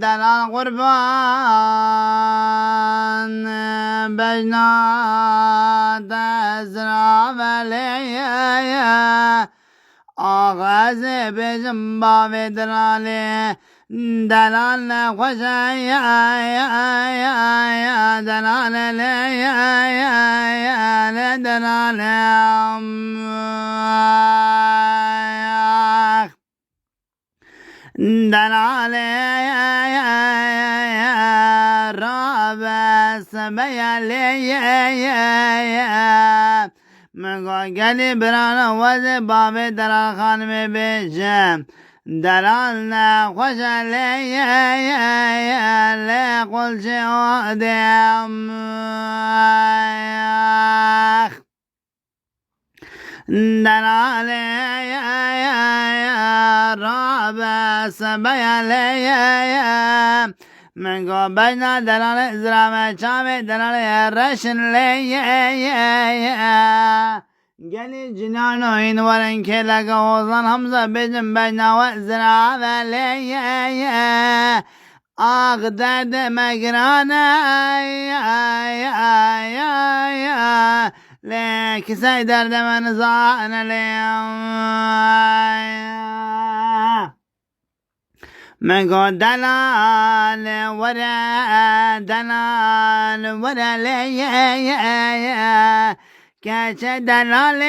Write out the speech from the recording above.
دلال قربان بجنا تزرع بليه آغاز بجم باب دلاله دلال نخوش دلال دلال دلال رابس بيالي مگو گلی برانا وز باب دلال خانم بیشم دلال نخوش قل شهودم دلال رابس بیالی منگو بجنا دلال ازرام چاوی دلال رشن لی گلی جنانو این ورن که لگا وزن همزا بجن بجنا و ازرام لی آغ درد مگرانه لك سيدر دمن زان من قول دلال ورا لي كاش دلال